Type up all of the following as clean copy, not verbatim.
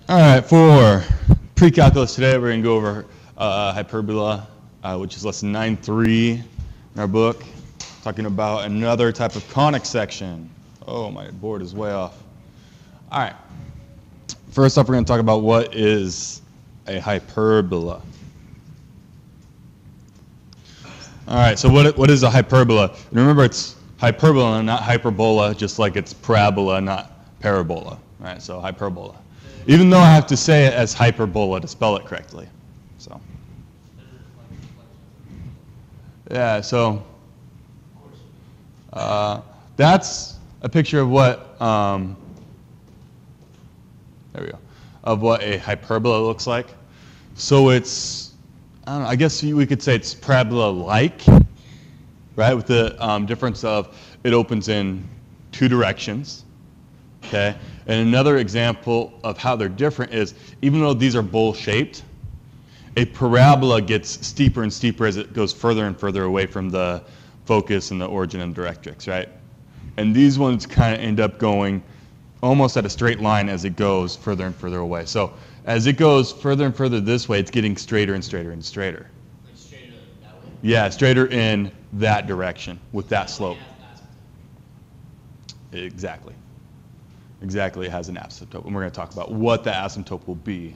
All right, for pre-calculus today, we're going to go over hyperbola, which is lesson 9.3 in our book, talking about another type of conic section. Oh, my board is way off. All right, first off, we're going to talk about what is a hyperbola. All right, so what is a hyperbola? And remember, it's hyperbola, not hyperbola, just like it's parabola, not parabola. All right, so hyperbola. Even though I have to say it as hyperbola to spell it correctly. So, yeah, so that's a picture of what, there we go, of what a hyperbola looks like. So it's, I don't know, I guess we could say it's parabola-like, right, with the difference of it opens in two directions, okay? And another example of how they're different is, even though these are bowl-shaped, a parabola gets steeper and steeper as it goes further and further away from the focus and the origin and directrix, right? And these ones kind of end up going almost at a straight line as it goes further and further away. So as it goes further and further this way, it's getting straighter and straighter and straighter. Like straighter that way? Yeah, straighter in that direction with that slope. Exactly. Exactly, it has an asymptote, and we're going to talk about what the asymptote will be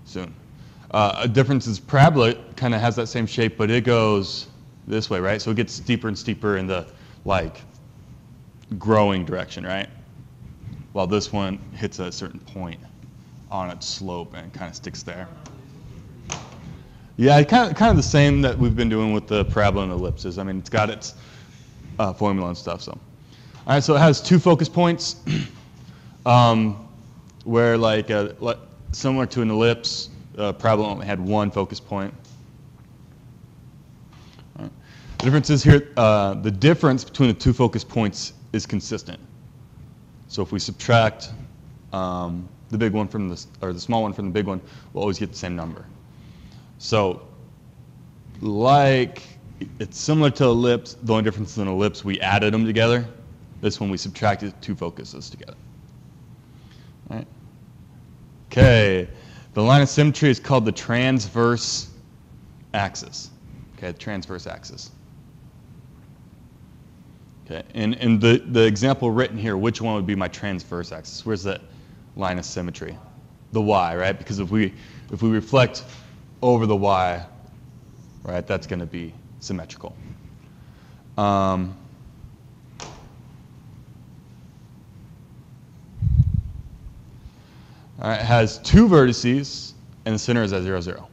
soon. A difference is parabola kind of has that same shape, but it goes this way, right? So it gets steeper and steeper in the like growing direction, right? While this one hits a certain point on its slope and kind of sticks there. Yeah, kind of the same that we've been doing with the parabola and ellipses. I mean, it's got its formula and stuff. So, all right, so it has two focus points. Where like similar to an ellipse, parabola only had one focus point. Right. The difference is here, the difference between the two focus points is consistent. So if we subtract the big one from the small one from the big one, we'll always get the same number. So like it's similar to ellipse, the only difference in an ellipse, we added them together. This one we subtracted two focuses together. Right. Okay, the line of symmetry is called the transverse axis. Okay, the transverse axis. Okay, and the example written here, which one would be my transverse axis? Where's that line of symmetry? The y, right? Because if we reflect over the y, right, that's going to be symmetrical. All right, it has two vertices, and the center is at 0, 0.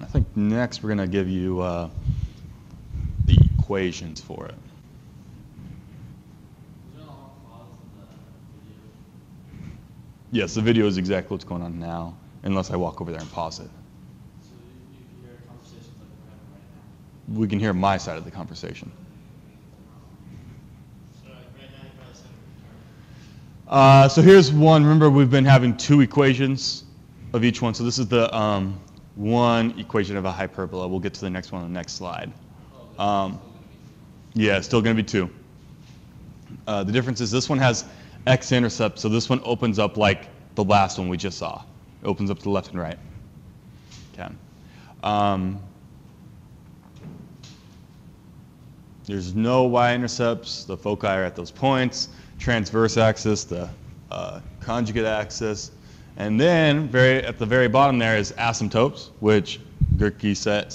I think next we're going to give you the equations for it. Yes, the video is exactly what's going on now, unless I walk over there and pause it. We can hear my side of the conversation. So here's one. Remember, we've been having two equations of each one. So this is the one equation of a hyperbola. We'll get to the next one on the next slide. Yeah, still going to be two. The difference is this one has x-intercept, so this one opens up like the last one we just saw. It opens up to the left and right. Okay. There's no y-intercepts. The foci are at those points. Transverse axis, the conjugate axis. And then at the very bottom there is asymptotes, which Gerke said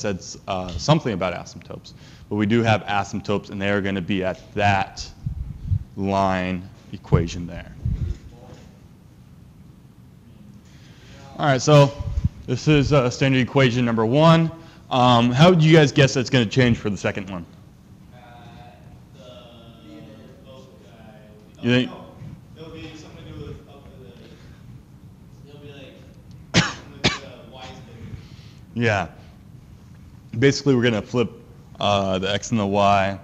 something about asymptotes. But we do have asymptotes, and they are going to be at that line equation there. All right, so this is standard equation number one. How would you guys guess that's going to change for the second one? You think? It'll be something to do with it'll be like y is bigger. Yeah. Basically, we're going to flip the x and the y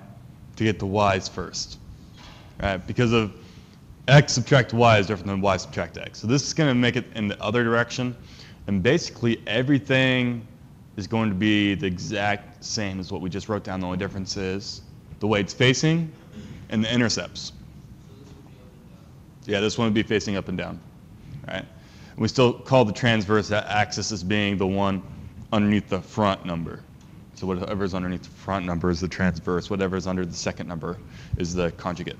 to get the y's first, right? Because of x subtract y is different than y subtract x. So this is going to make it in the other direction, and basically everything is going to be the exact same as what we just wrote down. The only difference is the way it's facing and the intercepts. Yeah, this one would be facing up and down, right? And we still call the transverse axis as being the one underneath the front number. So whatever's underneath the front number is the transverse. Whatever's under the second number is the conjugate.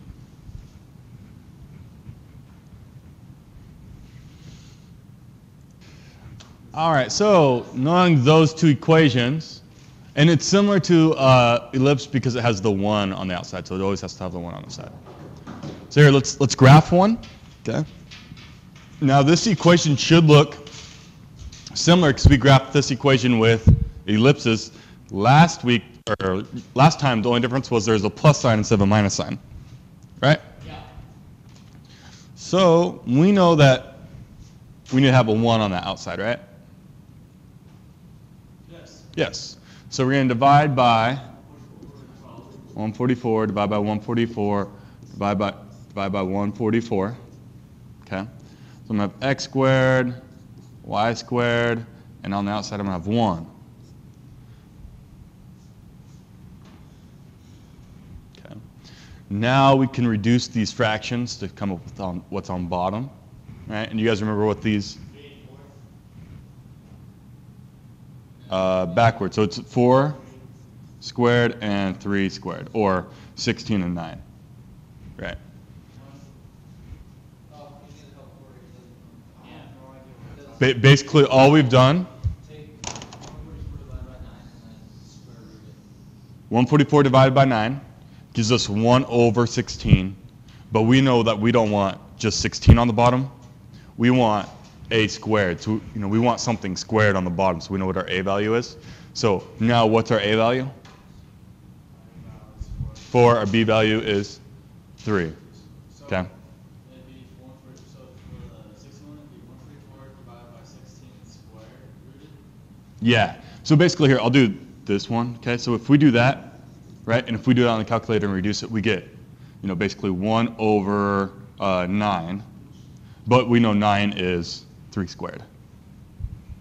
All right, so knowing those two equations, and it's similar to ellipse because it has the 1 on the outside, so it always has to have the 1 on the side. So here, let's graph one. Okay. Now this equation should look similar because we graphed this equation with ellipses last week, or last time. The only difference was there's a plus sign instead of a minus sign, right? Yeah. So we know that we need to have a 1 on the outside, right? Yes. Yes. So we're going to divide by 144, divide by 144, divide by 144. Okay. So I'm going to have x squared, y squared, and on the outside I'm going to have 1. Okay. Now we can reduce these fractions to come up with what's on bottom. Right? And you guys remember what these backwards. So it's 4 squared and 3 squared, or 16 and 9. Right. Basically, all we've done, 144 divided by 9 gives us 1 over 16, but we know that we don't want just 16 on the bottom. We want a squared. So, we want something squared on the bottom, so we know what our a value is. So now what's our a value? 4. Our b value is 3. Okay. Yeah. So basically here, I'll do this one. Okay. So if we do that, right, and if we do that on the calculator and reduce it, we get, basically 1 over 9. But we know 9 is 3 squared.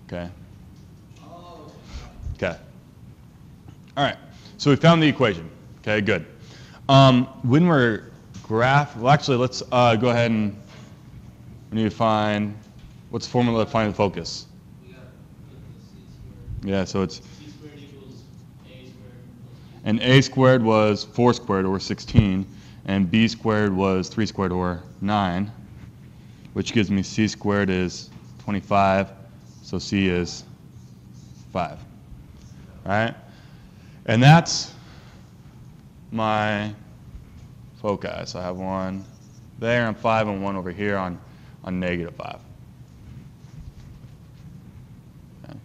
Okay. Okay. All right. So we found the equation. Okay. Good. When we're well, actually, let's go ahead and we need to find what's the formula to find the focus. Yeah, so it's C squared equals A squared. and a squared was 4 squared, or 16, and b squared was 3 squared, or 9, which gives me c squared is 25, so c is 5. All right? And that's my foci. So I have 1 there on 5 and 1 over here on negative 5. Okay.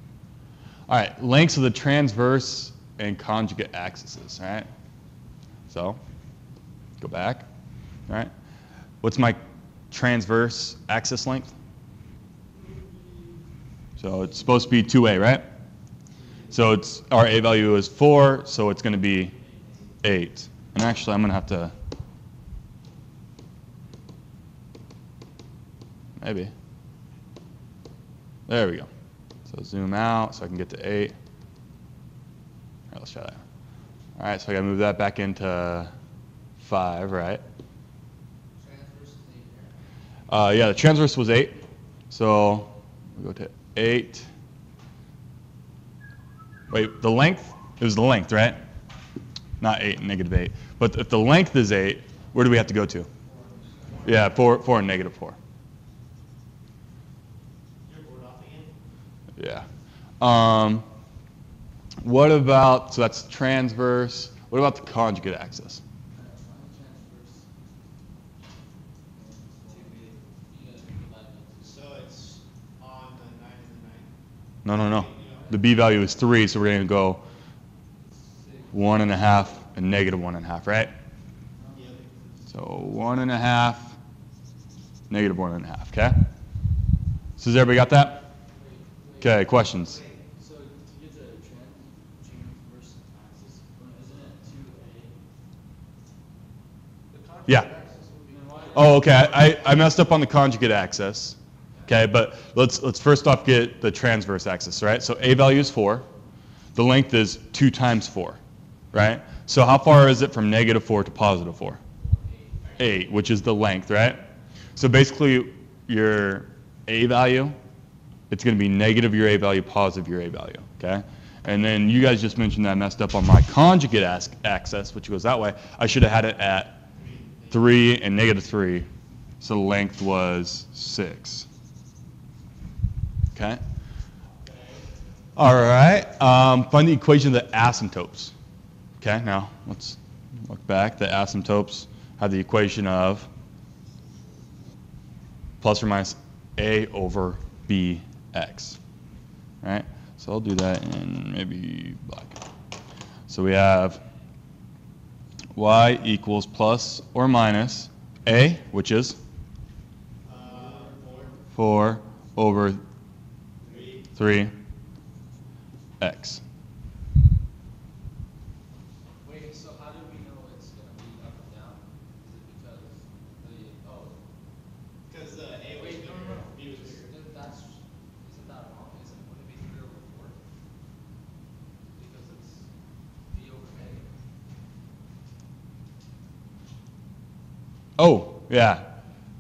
All right, lengths of the transverse and conjugate axes. All right? So go back. All right? What's my transverse axis length? So it's supposed to be 2a, right? So it's our a value is 4, so it's going to be 8. And actually, I'm going to have to maybe. There we go. So zoom out so I can get to 8. All right, let's try that. All right, so I got to move that back into 5, right? Yeah, the transverse was 8. So we'll go to 8. Wait, the length? It was the length, right? Not 8, negative 8. But if the length is 8, where do we have to go to? Yeah, 4 and negative 4. Yeah. What about, so that's transverse. What about the conjugate axis? So it's on the 9 and No, the 9? no, no. The b value is 3, so we're going to go 1.5 and negative 1.5, right? Yeah. So 1.5, negative 1.5, okay? So has everybody got that? Okay, questions? So to get the transverse axis, isn't it 2a? Yeah. Oh, okay. I messed up on the conjugate axis. Okay, but let's first off get the transverse axis, right? So a value is 4. the length is 2 times 4, right? So how far is it from -4 to +4? 8, which is the length, right? So basically, your A value, it's going to be negative your A value, positive your A value, okay? And then you guys just mentioned that I messed up on my conjugate axis, which goes that way. I should have had it at 3 and -3, so the length was 6. Okay? All right. Find the equation of the asymptotes. Okay, now let's look back. The asymptotes have the equation of plus or minus A over BX. Right? So I'll do that in maybe black. So we have y equals plus or minus A, which is 4 over 3x. Wait, so how do we know it's going to be up and down? Is it because Because A was wait, bigger, no. B was bigger. Isn't that wrong? Wouldn't it be 3 over 4? Because it's B over A. Oh, yeah.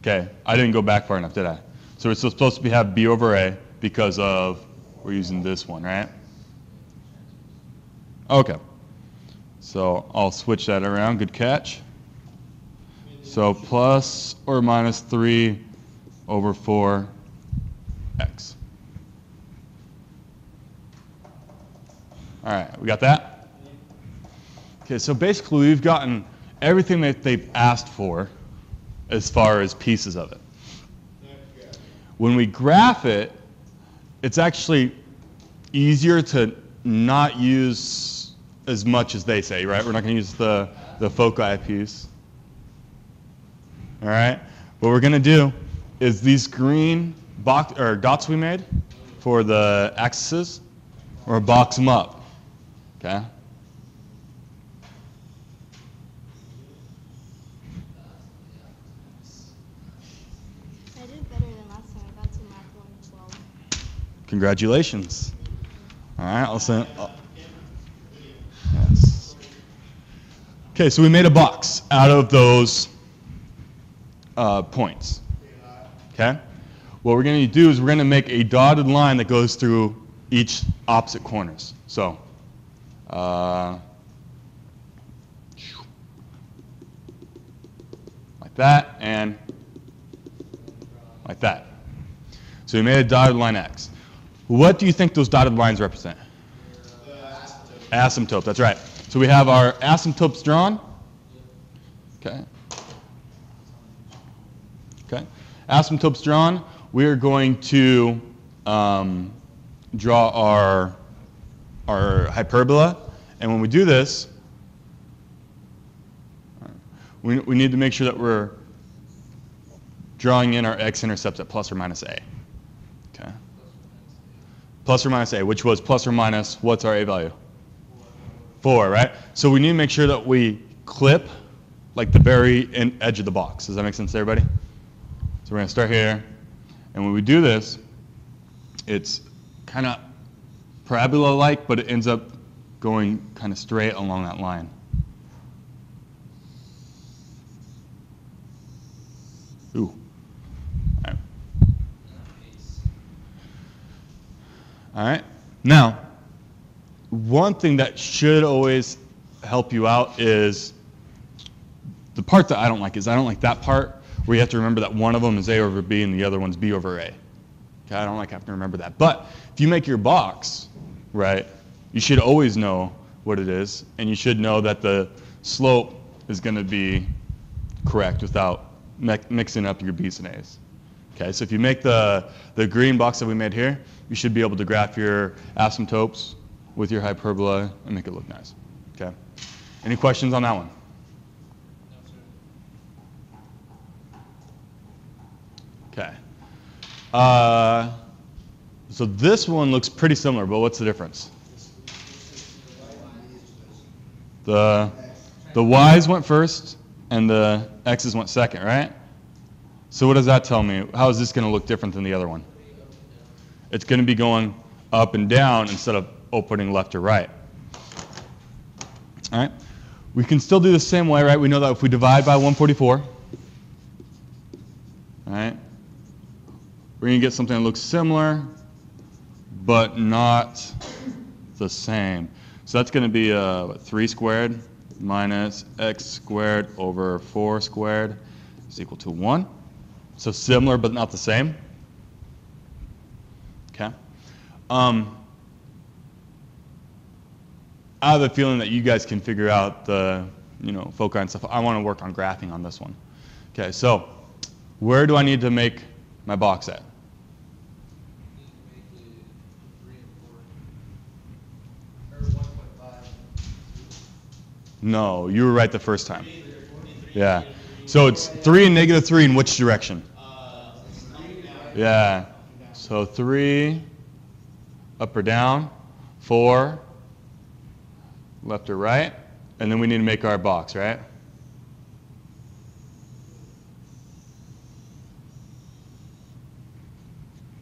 Okay, I didn't go back far enough, did I? So it's supposed to have B over A because of, we're using this one, right? Okay. So I'll switch that around. Good catch. So plus or minus 3 over 4x. All right, we got that? Okay, so basically we've gotten everything that they've asked for as far as pieces of it. When we graph it, it's actually easier to not use as much as they say, right? We're not going to use the foci piece. All right? What we're going to do is these green box or dots we made for the axes, we're going to box them up. Okay? I did better than last time. I got to math 112. Congratulations. All right, I'll send. Yes. Okay, so we made a box out of those points. Okay? What we're going to do is we're going to make a dotted line that goes through each opposite corners. So, like that and like that. So we made a dotted line X. What do you think those dotted lines represent? Asymptote, that's right. So we have our asymptotes drawn. Okay. Okay. Asymptotes drawn. We are going to draw our hyperbola. And when we do this, we need to make sure that we're drawing in our x-intercepts at plus or minus a. Okay. Plus or minus a, which was plus or minus, what's our a value? 4, right? So we need to make sure that we clip like the very edge of the box. Does that make sense to everybody? So we're going to start here. And when we do this, it's kind of parabola-like, but it ends up going kind of straight along that line. Ooh. All right. All right. Now, one thing that should always help you out is the part that I don't like is I don't like that part where you have to remember that one of them is A over B and the other one's B over A. Okay, I don't like having to remember that. But if you make your box, right, you should always know what it is, and you should know that the slope is going to be correct without mixing up your B's and A's. Okay, so if you make the green box that we made here, you should be able to graph your asymptotes with your hyperbola and make it look nice. Okay, any questions on that one? Okay. So this one looks pretty similar, but what's the difference? The y's went first and the x's went second, right? So what does that tell me? How is this going to look different than the other one? It's going to be going up and down instead of opening left or right. All right. We can still do the same way, right? We know that if we divide by 144, all right, we're going to get something that looks similar, but not the same. So that's going to be 3 squared minus x squared over 4 squared is equal to 1. So similar, but not the same. Okay. I have a feeling that you guys can figure out the, foci and stuff. I want to work on graphing on this one. Okay, so where do I need to make my box at? You need to make it 3 and 4. Or 1.5. No, you were right the first time. Yeah. So it's 3 and negative 3 in which direction? Yeah. So 3 up or down, 4 left or right, and then we need to make our box, right?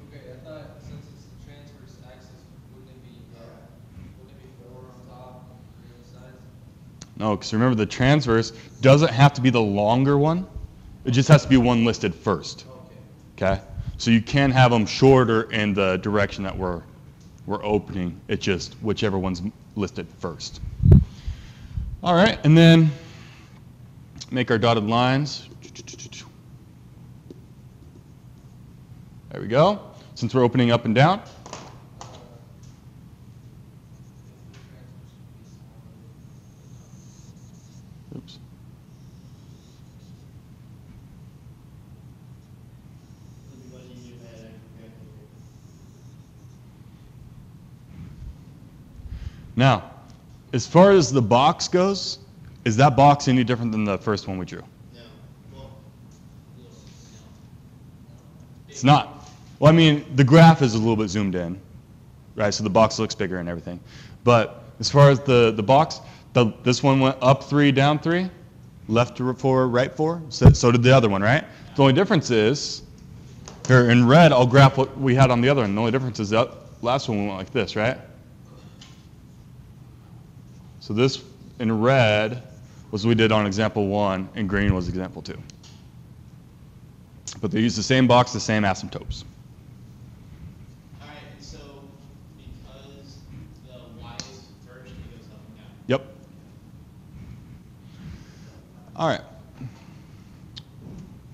Okay, I thought since it's the transverse axis, wouldn't it be 4 on top, 3 on the sides? No, because remember the transverse doesn't have to be the longer one. It just has to be one listed first. Okay? So you can have them shorter in the direction that we're opening. It's just whichever one's listed first. All right, and then make our dotted lines. There we go. Since we're opening up and down. Oops. Now, as far as the box goes, is that box any different than the first one we drew? No. Well, It's not. Well, I mean, the graph is a little bit zoomed in, right? So the box looks bigger and everything. But as far as the box, this one went up 3, down 3, left to 4, right 4. So did the other one, right? The only difference is, here in red, I'll graph what we had on the other one. The only difference is that last one went like this, right? So this in red was what we did on example 1, and green was example 2. But they use the same box, the same asymptotes. all right, and so because the y is first, it goes up and down. Yep. All right.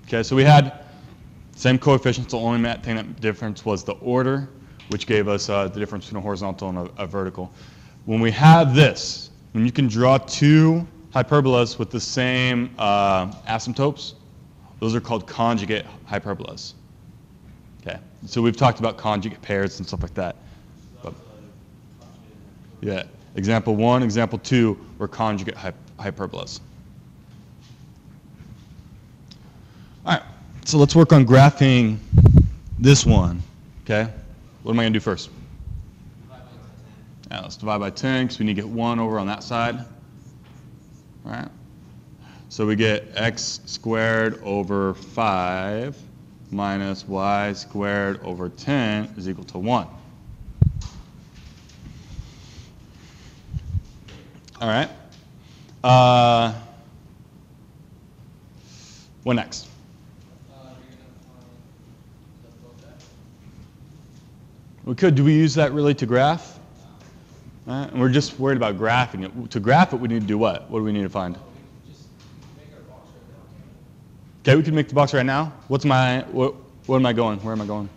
Okay, so we had same coefficients. The only thing that difference was the order, which gave us the difference between a horizontal and a vertical. When we have this, when you can draw 2 hyperbolas with the same asymptotes, those are called conjugate hyperbolas. Okay, so we've talked about conjugate pairs and stuff like that. But, yeah, example 1, example 2 were conjugate hyperbolas. All right, so let's work on graphing this one. Okay, what am I going to do first? Yeah, let's divide by 10 because we need to get 1 over on that side. All right. So we get x squared over 5 minus y squared over 10 is equal to 1. All right. What next? We could. Do we use that really to graph? And we're just worried about graphing it. To graph it, we need to do what? What do we need to find? Okay, we can make the box right now. What am I going? Where am I going?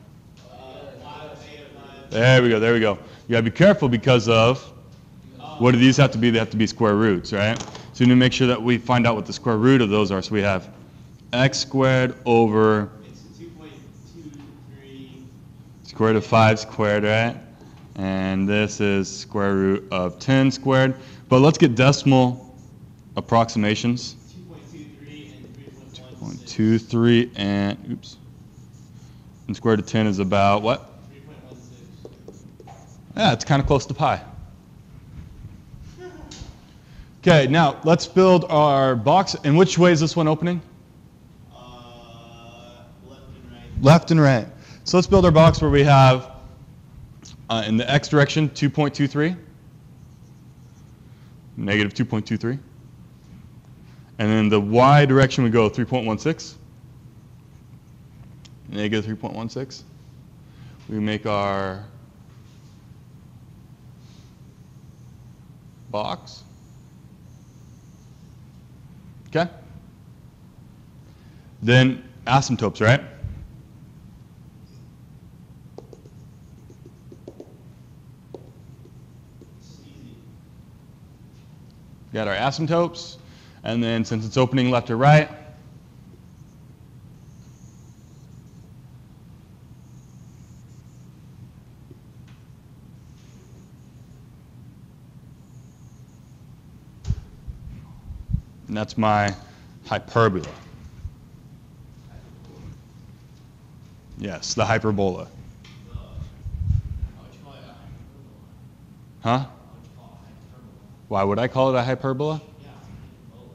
There we go, there we go. You gotta be careful because of, what do these have to be? They have to be square roots, right? So we need to make sure that we find out what the square root of those are. So we have x squared over It's 2.23. square root of 5 squared, right? And this is square root of 10 squared. But let's get decimal approximations. 2.23 and 3.16. 0.23 and, oops. And square root of 10 is about what? 3.16. Yeah, it's kind of close to pi. Okay, now let's build our box. In which way is this one opening? Left and right. Left and right. So let's build our box where we have In the x direction, 2.23, negative 2.23. And in the y direction, we go 3.16, negative 3.16. We make our box. Okay? Then asymptotes, right? Got our asymptotes, and then since it's opening left or right, and that's my hyperbola. Yes, the hyperbola. Huh? Why would I call it a hyperbola?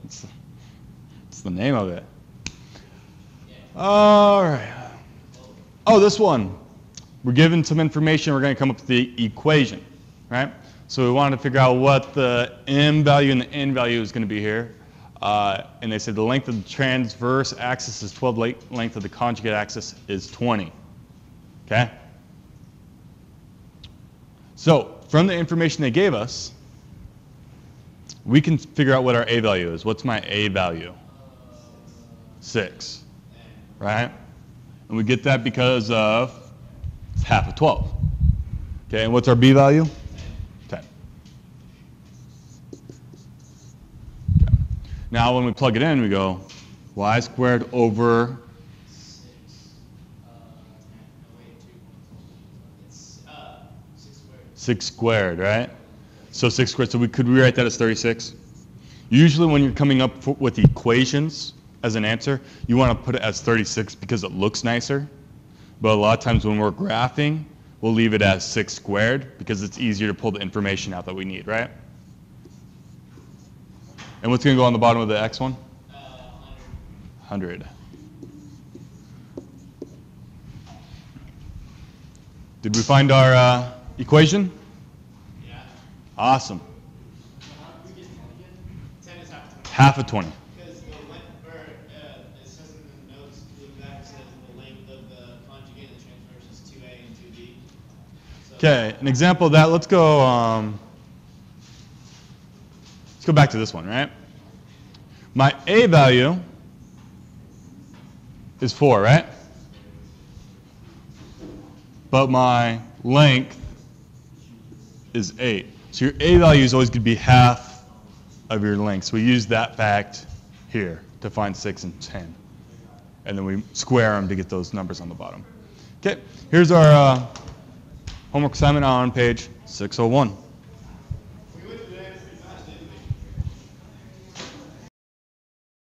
It's the name of it. All right. Oh, this one. We're given some information. We're going to come up with the equation, right? So we wanted to figure out what the m value and the n value is going to be here. And they said the length of the transverse axis is 12, length of the conjugate axis is 20. Okay? So from the information they gave us, we can figure out what our a value is. What's my a value? 6, right? And we get that because of it's half of 12. Okay, and what's our b value? 10. Okay. Now when we plug it in, we go y squared over 6 squared, right? So 6 squared, so we could rewrite that as 36. Usually when you're coming up with the equations as an answer, you want to put it as 36 because it looks nicer. But a lot of times when we're graphing, we'll leave it as 6 squared because it's easier to pull the information out that we need, right? And what's going to go on the bottom of the x one? 100. Did we find our equation? Awesome. 10 is Half of 20. Because the length, it says in the notes, the back says the length of the conjugate and the transverse is 2a and 2b. So Okay, an example of that. Let's go back to this one, right? My a value is 4, right? But my length is 8. So your a value is always going to be half of your length. So we use that fact here to find 6 and 10. And then we square them to get those numbers on the bottom. Okay, here's our homework assignment on page 601.